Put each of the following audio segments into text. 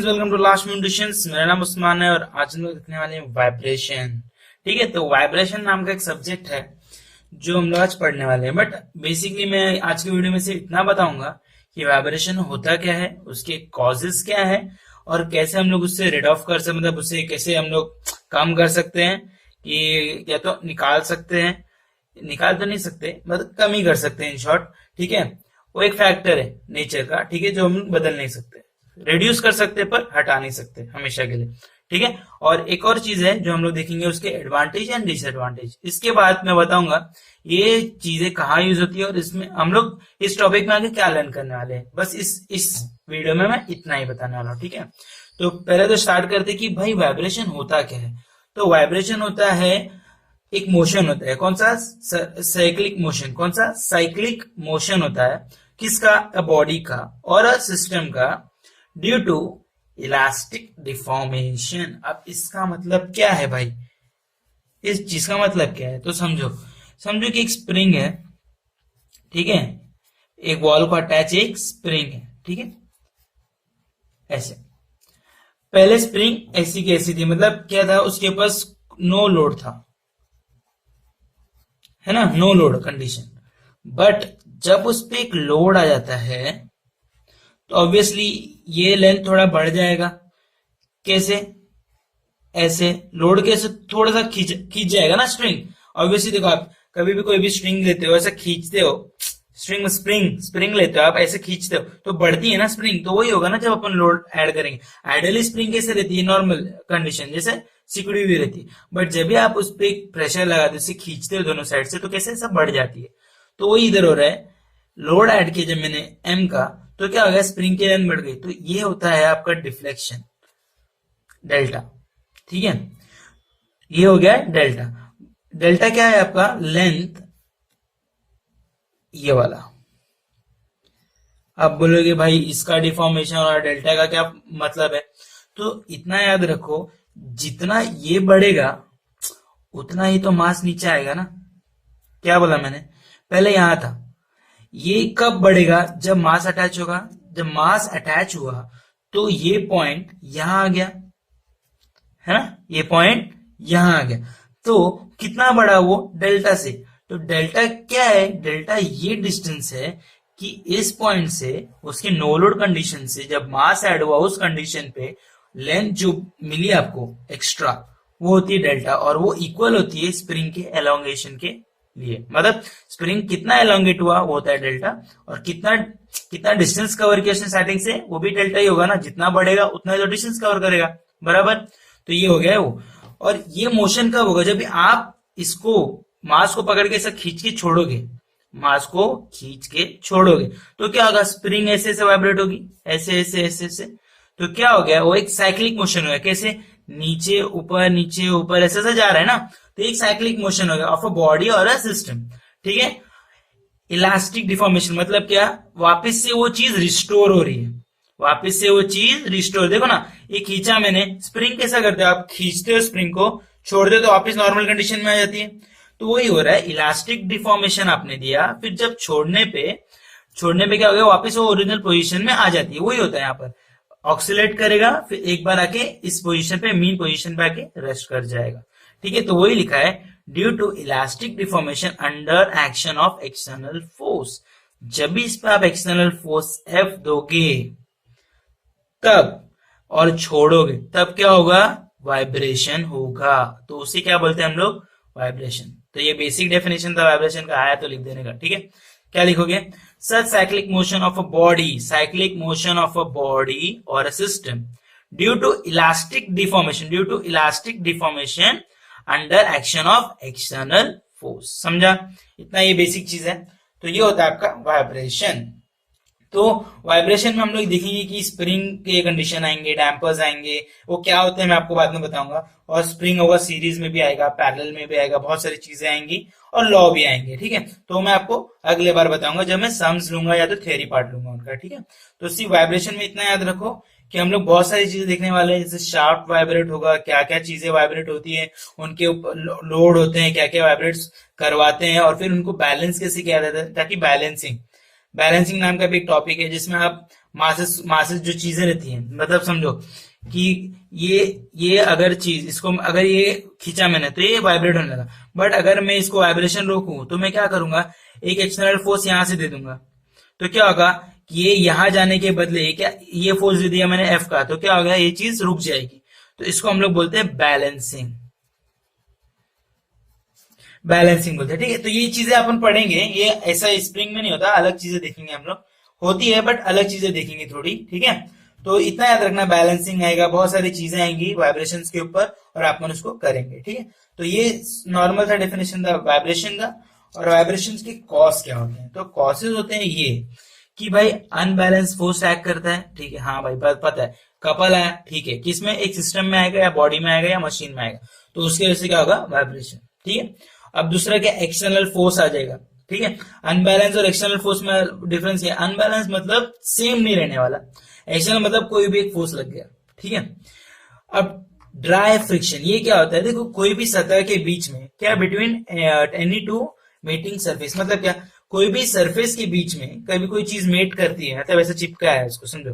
Welcome to last musicians. मेरा नाम उस्मान है और आज हम लोग देखने वाले हैं वाइब्रेशन। ठीक है, तो वाइब्रेशन नाम का एक सब्जेक्ट है जो हम लोग आज पढ़ने वाले हैं। बट बेसिकली मैं आज की वीडियो में से इतना बताऊंगा कि वाइब्रेशन होता क्या है, उसके कॉजेस क्या है और कैसे हम लोग उससे रिड ऑफ कर सकते, मतलब उससे कैसे हम लोग कम कर सकते हैं, कि या तो निकाल सकते हैं, निकाल तो नहीं सकते मतलब कम ही कर सकते हैं इन शॉर्ट। ठीक है, वो एक फैक्टर है नेचर का, ठीक है, जो हम बदल नहीं सकते, रिड्यूस कर सकते पर हटा नहीं सकते हमेशा के लिए। ठीक है, और एक और चीज है जो हम लोग देखेंगे, उसके एडवांटेज एंड डिसएडवांटेज। इसके बाद मैं बताऊंगा ये चीजें कहाँ यूज होती है और इसमें हम लोग इस टॉपिक में आगे क्या लर्न करने वाले हैं। बस इस वीडियो में मैं इतना ही बताने वाला हूँ। ठीक है, तो पहले तो स्टार्ट करते कि भाई वाइब्रेशन होता क्या है। तो वाइब्रेशन होता है, एक मोशन होता है, कौन सा, साइक्लिक मोशन। कौन सा, साइक्लिक मोशन होता है, किसका, अ बॉडी का और अ सिस्टम का, ड्यू टू इलास्टिक डिफॉर्मेशन। अब इसका मतलब क्या है भाई, इस चीज का मतलब क्या है, तो समझो समझो कि एक स्प्रिंग है, ठीक है, एक वॉल को अटैच एक स्प्रिंग है, ठीक है, ऐसे। पहले स्प्रिंग ऐसी की ऐसी थी, मतलब क्या था, उसके पास नो लोड था, है ना, नो लोड कंडीशन। बट जब उस पर एक लोड आ जाता है तो ऑब्वियसली ये लेंथ थोड़ा बढ़ जाएगा। कैसे, ऐसे लोड के से थोड़ा सा खींच खींच जाएगा ना स्ट्रिंग। ऑब्वियसली देखो, आप कभी भी कोई भी स्ट्रिंग लेते हो, ऐसा खींचते हो, स्ट्रिंग में स्प्रिंग स्प्रिंग लेते हो आप, ऐसे खींचते हो तो बढ़ती है ना स्प्रिंग। तो वही होगा ना जब अपन लोड ऐड करेंगे। आइडियली स्प्रिंग कैसे रहती है, नॉर्मल कंडीशन जैसे सिकुड़ी हुई रहती है। बट जब भी आप उस पर प्रेशर लगाते हो, उसे खींचते हो दोनों साइड से, तो कैसे सब बढ़ जाती है। तो वही इधर हो रहा है, लोड ऐड किया जब मैंने एम का, तो क्या हो गया, स्प्रिंग की लेंथ बढ़ गई। तो ये होता है आपका डिफ्लेक्शन, डेल्टा। ठीक है, ये हो गया डेल्टा। डेल्टा क्या है आपका, लेंथ, ये वाला। आप बोलोगे भाई इसका डिफॉर्मेशन और डेल्टा का क्या मतलब है, तो इतना याद रखो, जितना ये बढ़ेगा उतना ही तो मास नीचे आएगा ना। क्या बोला मैंने, पहले यहां था, ये कब बढ़ेगा, जब मास अटैच होगा। जब मास अटैच हुआ तो ये पॉइंट यहां आ गया, है ना, ये पॉइंट यहां आ गया। तो कितना बड़ा वो, डेल्टा से। तो डेल्टा क्या है, डेल्टा ये डिस्टेंस है कि इस पॉइंट से उसके नो लोड कंडीशन से जब मास ऐड हुआ उस कंडीशन पे लेंथ जो मिली आपको एक्स्ट्रा, वो होती है डेल्टा। और वो इक्वल होती है स्प्रिंग के एलोंगेशन के लिए। मतलब स्प्रिंग कितना एलोंगेट हुआ वो होता है डेल्टा, और कितना कितना डिस्टेंस कवर किया उसने स्टार्टिंग से, वो भी डेल्टा ही होगा ना। जितना बढ़ेगा उतना ही तो डिस्टेंस कवर करेगा, बराबर। तो ये हो गया है वो। और ये मोशन कब होगा, जब आप इसको मास को पकड़ के ऐसा खींच के छोड़ोगे, मास को खींच के छोड़ोगे, तो क्या होगा, स्प्रिंग ऐसे ऐसे वाइब्रेट होगी, ऐसे ऐसे ऐसे ऐसे। तो क्या हो गया, वो एक साइक्लिक मोशन हो गया। कैसे, नीचे ऊपर ऐसे ऐसे जा रहा है ना, तो एक साइक्लिक मोशन हो गया of a body or a system. ठीक है, इलास्टिक डिफॉर्मेशन मतलब क्या, वापस से वो चीज रिस्टोर हो रही है, वापस से वो चीज रिस्टोर। देखो ना, ये खींचा मैंने, स्प्रिंग कैसा करते हो आप, खींचते हो स्प्रिंग को, छोड़ते हो तो वापस नॉर्मल कंडीशन में आ जाती है। तो वही हो रहा है, इलास्टिक डिफॉर्मेशन आपने दिया, फिर जब छोड़ने पे क्या हो गया, वापस वो ओरिजिनल पोजीशन में आ जाती है। वही होता है यहाँ पर, ऑक्सीलेट करेगा, फिर एक बार आके इस पोजीशन पे, मीन पोजीशन पे आके रेस्ट कर जाएगा। ठीक है, तो वही लिखा है, due to elastic deformation under action of external force. जब भी इस पर आप एक्सटर्नल फोर्स एफ दोगे तब, और छोड़ोगे तब क्या होगा, वाइब्रेशन होगा। तो उसे क्या बोलते हैं हम लोग, वाइब्रेशन। तो ये बेसिक डेफिनेशन था वाइब्रेशन का, आया तो लिख देने का। ठीक है, क्या लिखोगे, such cyclic motion of a body, cyclic motion of a body or a system due to elastic deformation, due to elastic deformation under action of external force. समझा, इतना ये बेसिक चीज है। तो ये होता है आपका वाइब्रेशन। तो वाइब्रेशन में हम लोग देखेंगे कि स्प्रिंग के कंडीशन आएंगे, डैम्पर्स आएंगे, वो क्या होते हैं मैं आपको बाद में बताऊंगा। और स्प्रिंग होगा, सीरीज में भी आएगा, पैरेलल में भी आएगा, बहुत सारी चीजें आएंगी और लॉ भी आएंगे। ठीक है, तो मैं आपको अगले बार बताऊंगा जब मैं सम्स लूंगा या तो थ्योरी पार्ट लूंगा उनका। ठीक है, तो सिर्फ वाइब्रेशन में इतना याद रखो कि हम लोग बहुत सारी चीजें देखने वाले हैं, जैसे शाफ्ट वाइब्रेट होगा, क्या क्या चीजें वाइब्रेट होती है, उनके ऊपर लोड होते हैं, क्या क्या वाइब्रेट्स करवाते हैं, और फिर उनको बैलेंस कैसे किया जाता है, ताकि बैलेंसिंग नाम का भी एक टॉपिक है जिसमें आप मासेस मासेस जो चीजें रहती हैं, मतलब समझो कि ये अगर चीज इसको अगर ये खींचा मैंने तो ये वाइब्रेट होने लगा, बट अगर मैं इसको वाइब्रेशन रोकूं तो मैं क्या करूंगा, एक एक्सटर्नल फोर्स यहां से दे दूंगा, तो क्या होगा कि ये यहां जाने के बदले ये फोर्स दे दिया मैंने एफ का, तो क्या होगा, ये चीज रुक जाएगी। तो इसको हम लोग बोलते हैं बैलेंसिंग, बैलेंसिंग बोलते हैं। ठीक है, तो ये चीजें अपन पढ़ेंगे, ये ऐसा स्प्रिंग में नहीं होता, अलग चीजें देखेंगे हम लोग, होती है बट अलग चीजें देखेंगे थोड़ी। ठीक है, तो इतना याद रखना, बैलेंसिंग आएगा, बहुत सारी चीजें आएंगी वाइब्रेशंस के ऊपर और अपन उसको करेंगे। ठीक है, तो ये नॉर्मल सा डेफिनेशन था वाइब्रेशन का। और वाइब्रेशंस के कॉज क्या होते हैं, तो कॉजेज होते हैं ये कि भाई अनबैलेंस फोर्स एक्ट करता है। ठीक है, हाँ भाई पता है, कपल है, ठीक है, किसमें, एक सिस्टम में आएगा या बॉडी में आएगा या मशीन में आएगा, तो उसकी वजह से क्या होगा, वाइब्रेशन। ठीक है, अब दूसरा क्या, एक्सटर्नल फोर्स आ जाएगा। ठीक है, अनबैलेंस और एक्सटर्नल फोर्स में डिफरेंस है, अनबैलेंस मतलब सेम नहीं रहने वाला, एक्सटर्नल मतलब कोई भी एक फोर्स लग गया। ठीक है, अब ड्राई फ्रिक्शन, ये क्या होता है, देखो कोई भी सतह के बीच में क्या, between any two mating surface, मतलब क्या, कोई भी सरफेस के बीच में कभी कोई चीज मेट करती है, मतलब ऐसा चिपका है उसको, समझो,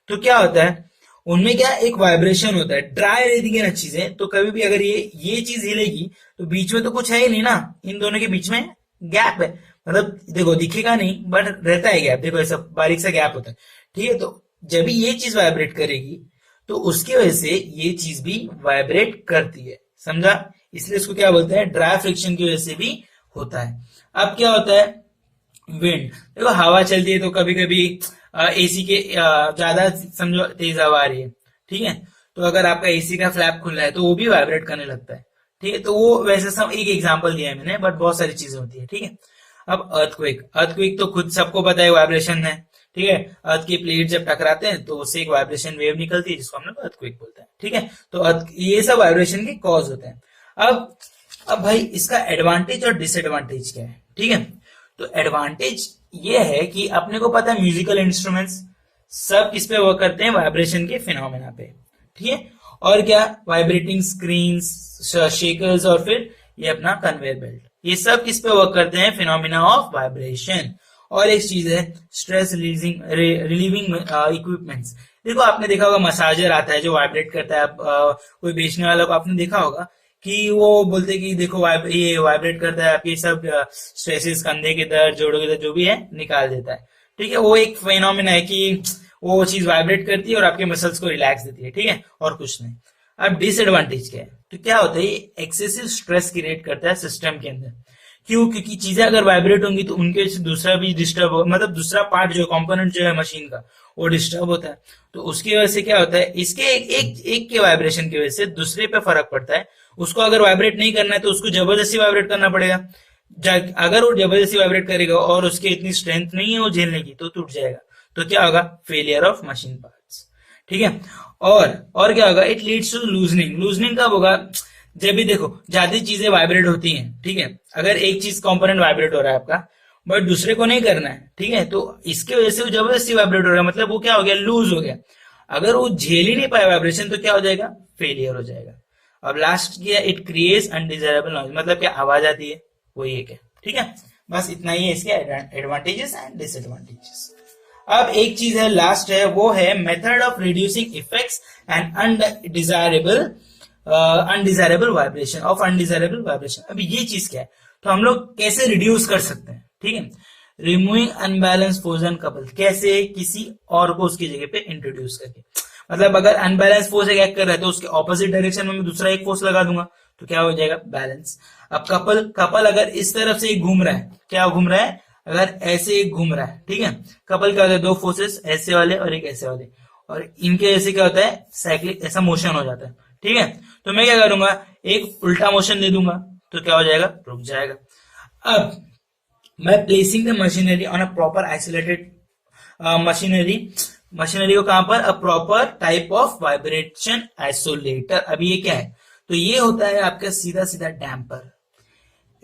तो क्या होता है, उनमें क्या एक वाइब्रेशन होता है, ड्राई रहती है ना चीजें, तो कभी भी अगर ये चीज हिलेगी तो बीच में तो कुछ है ही नहीं ना, इन दोनों के बीच में गैप है, मतलब देखो दिखेगा नहीं बट रहता है गैप, देखो ऐसा बारीक सा गैप होता है। ठीक है, तो जब भी ये चीज वाइब्रेट करेगी तो उसकी वजह से ये चीज भी वाइब्रेट करती है, समझा, इसलिए इसको क्या बोलते हैं, ड्राई फ्रिक्शन की वजह से भी होता है। अब क्या होता है, विंड, देखो हवा चलती है तो कभी कभी एसी के ज्यादा समझो तेज हवा आ रही है, ठीक है, तो अगर आपका एसी का फ्लैप खुला है तो वो भी वाइब्रेट करने लगता है। ठीक है, तो वो वैसे सब एक एग्जांपल दिया है मैंने, बट बहुत सारी चीजें होती है। ठीक है, अब अर्थक्वेक, अर्थक्वेक तो खुद सबको पता है वाइब्रेशन है। ठीक है, अर्थ की प्लेट जब टकराते हैं तो उससे एक वाइब्रेशन वेव निकलती है जिसको हम लोग अर्थक्वेक बोलते हैं। ठीक है, तो ये सब वाइब्रेशन के कॉज होते हैं। अब भाई इसका एडवांटेज और डिसएडवांटेज क्या है। ठीक है, तो एडवांटेज ये है कि अपने को पता है म्यूजिकल इंस्ट्रूमेंट्स सब किस पे वर्क करते हैं, वाइब्रेशन के फिनोमेना पे। ठीक है, और क्या, वाइब्रेटिंग स्क्रीन्स, शेकर्स, और फिर ये अपना कन्वेयर बेल्ट, ये सब किस पे वर्क करते हैं, फिनोमेना ऑफ वाइब्रेशन। और एक चीज है स्ट्रेस रिलीविंग इक्विपमेंट्स, देखो आपने देखा होगा मसाजर आता है जो वाइब्रेट करता है, कोई बेचने वाला को आपने देखा होगा कि वो बोलते कि देखो ये वाइब्रेट करता है, आपके सब स्ट्रेसेस, कंधे के दर्द, जोड़ों के दर्द जो भी है निकाल देता है। ठीक है, वो एक फेनोमेना है कि वो चीज वाइब्रेट करती है और आपके मसल्स को रिलैक्स देती है। ठीक है, और कुछ नहीं। अब डिसएडवांटेज क्या है, तो क्या होता है, ये एक्सेसिव स्ट्रेस क्रिएट करता है सिस्टम के अंदर। क्यों, क्योंकि चीजें अगर वाइब्रेट होंगी तो उनके से दूसरा भी डिस्टर्ब हो, मतलब दूसरा पार्ट जो कंपोनेंट जो है मशीन का वो डिस्टर्ब होता है। तो उसकी वजह से क्या होता है, इसके एक के वाइब्रेशन की वजह से दूसरे पे फर्क पड़ता है। उसको अगर वाइब्रेट नहीं करना है तो उसको जबरदस्ती वाइब्रेट करना पड़ेगा, अगर वो जबरदस्ती वाइब्रेट करेगा और उसके इतनी स्ट्रेंथ नहीं है वो झेलने की, तो टूट जाएगा, तो क्या होगा, फेलियर ऑफ मशीन पार्ट्स। ठीक है, और क्या होगा, it leads to loosening, loosening कब होगा, जब भी देखो ज्यादा चीजें वाइब्रेट होती हैं। ठीक है, अगर एक चीज कंपोनेंट वाइब्रेट हो रहा है आपका बट दूसरे को नहीं करना है, ठीक है, तो इसके वजह से वो जबरदस्ती वाइब्रेट हो रहा है, मतलब वो क्या हो गया, लूज हो गया। अगर वो झेल ही नहीं पाया वाइब्रेशन तो क्या हो जाएगा, फेलियर हो जाएगा। अब लास्ट किया, इट क्रिएट्स अनडिजायरेबल नॉइज, मतलब क्या आवाज आती है, वो ये क्या। ठीक है, बस इतना ही है इसके एडवांटेजेस एंड डिसएडवांटेजेस। अब एक चीज है लास्ट है, वो है method of reducing effects and undesirable vibration. अभी ये चीज क्या है, तो हम लोग कैसे रिड्यूस कर सकते हैं। ठीक है, removing unbalance force and couple, कैसे, किसी और को उसकी जगह पे इंट्रोड्यूस करके, मतलब अगर अनबैलेंस फोर्स एक एक्ट कर रहा है तो उसके ऑपोजिट डायरेक्शन में मैं दूसरा एक फोर्स लगा दूंगा तो क्या हो जाएगा, बैलेंस। अब कपल अगर इस तरफ से घूम रहा है, क्या घूम रहा है, अगर ऐसे एक घूम रहा है, ठीक है, कपल क्या होता है, दो फोर्सेस ऐसे वाले और एक ऐसे वाले, और इनके ऐसे क्या होता है, साइक्लिक ऐसा मोशन हो जाता है। ठीक है, तो मैं क्या करूंगा, एक उल्टा मोशन दे दूंगा तो क्या हो जाएगा, रुक जाएगा। अब मैं placing the machinery on a proper isolated machinery को कहां पर, a proper type of vibration isolator. अभी ये क्या है, तो ये होता है आपका सीधा सीधा डैम्पर।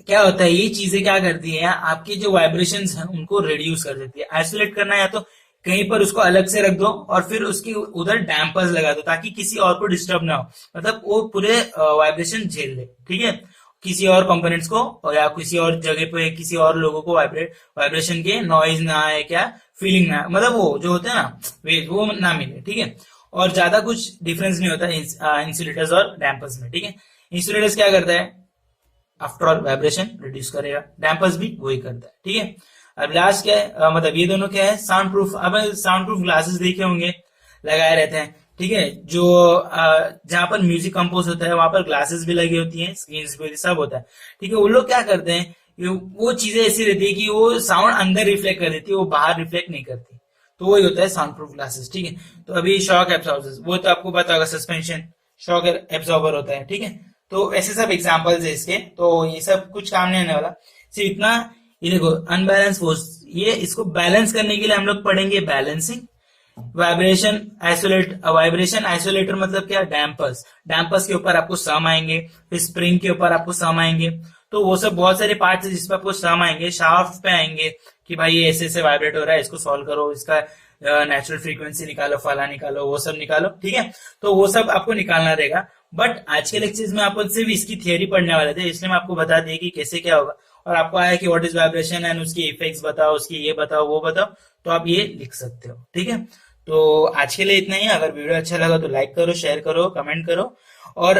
क्या होता है, ये चीजें क्या करती है, आपके जो वाइब्रेशंस हैं उनको रिड्यूस कर देती है। आइसोलेट करना है तो कहीं पर उसको अलग से रख दो और फिर उसके उधर डैम्पर्स लगा दो ताकि किसी और को डिस्टर्ब ना हो, मतलब वो पूरे वाइब्रेशन झेल ले। ठीक है, किसी और कंपोनेंट्स को और या किसी और जगह पे किसी और लोगों को वाइब्रेशन के नॉइज ना आए, क्या फीलिंग ना, मतलब वो जो होते हैं ना वेव, वो ना मिले, ठीक है। और ज्यादा कुछ डिफरेंस नहीं होता इंसुलेटर्स और डैम्पर्स में, ठीक है। इंसुलेटर्स क्या करता है, आफ्टर ऑल वाइब्रेशन रिड्यूस करेगा, डैम्पर्स भी वही करता है, ठीक है। अब लास्ट क्या है, मतलब ये दोनों क्या है, साउंड प्रूफ। अब साउंड प्रूफ ग्लासेस देखे होंगे, लगाए रहते हैं, ठीक है। जो जहां पर म्यूजिक कंपोज होता है वहां पर ग्लासेस भी लगी होती हैं, स्क्रीन्स भी, सब होता है, ठीक है। वो लोग क्या करते हैं, वो चीजें ऐसी रहती है कि वो साउंड अंदर रिफ्लेक्ट कर देती है, वो बाहर रिफ्लेक्ट नहीं करती। तो वही होता है साउंड प्रूफ ग्लासेस, ठीक है। तो अभी शॉक एब्सॉर्बर्स, वो तो आपको पता होगा, सस्पेंशन शॉक एब्सॉर्बर होता है, ठीक है। तो ऐसे सब एग्जांपल्स है इसके, तो ये सब कुछ काम नहीं आने वाला, सिर्फ इतना। ये देखो अनबैलेंस फोर्स, ये इसको बैलेंस करने के लिए हम लोग पढ़ेंगे बैलेंसिंग। वाइब्रेशन आइसोलेटर मतलब क्या, डैम्पर्स, डैम्पर्स के ऊपर आपको सम आएंगे, फिर स्प्रिंग के ऊपर आपको सम आएंगे। तो वो सब बहुत सारे पार्ट्स है जिसपे आपको सम आएंगे, शाफ्ट पे आएंगे कि भाई ये ऐसे ऐसे वाइब्रेट हो रहा है, इसको सॉल्व करो, इसका नेचुरल फ्रीक्वेंसी निकालो, फला निकालो, वो सब निकालो, ठीक है। तो वो सब आपको निकालना रहेगा। बट आज के लेक्चर्स में आपको सिर्फ इसकी थियरी पढ़ने वाले थे, इसलिए मैं आपको बता दिए कि कैसे क्या होगा, और आपको आया कि व्हाट इज वाइब्रेशन एंड उसकी इफेक्ट्स बताओ, उसकी ये बताओ वो बताओ, तो आप ये लिख सकते हो, ठीक है। तो आज के लिए इतना ही। अगर वीडियो अच्छा लगा तो लाइक करो, शेयर करो, कमेंट करो, और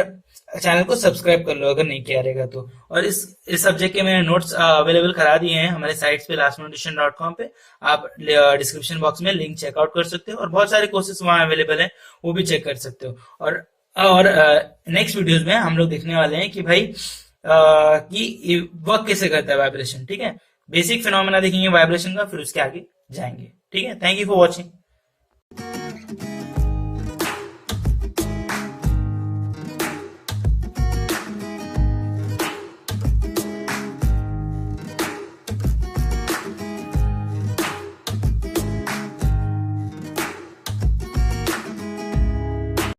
चैनल को सब्सक्राइब कर लो अगर नहीं किया रहेगा तो। और इस सब्जेक्ट के मैंने नोट्स अवेलेबल करा दिए हैं हमारे साइट्स पे lastnotation.com पे, आप डिस्क्रिप्शन बॉक्स में लिंक चेकआउट कर सकते हो, और बहुत सारे कोर्सेज वहां अवेलेबल है, वो भी चेक कर सकते हो। और नेक्स्ट वीडियोस में हम लोग देखने वाले हैं कि भाई कि वर्क कैसे करता है वाइब्रेशन, ठीक है। बेसिक फिनोमेना देखेंगे वाइब्रेशन का, फिर उसके आगे जाएंगे, ठीक है। Thank you for watching.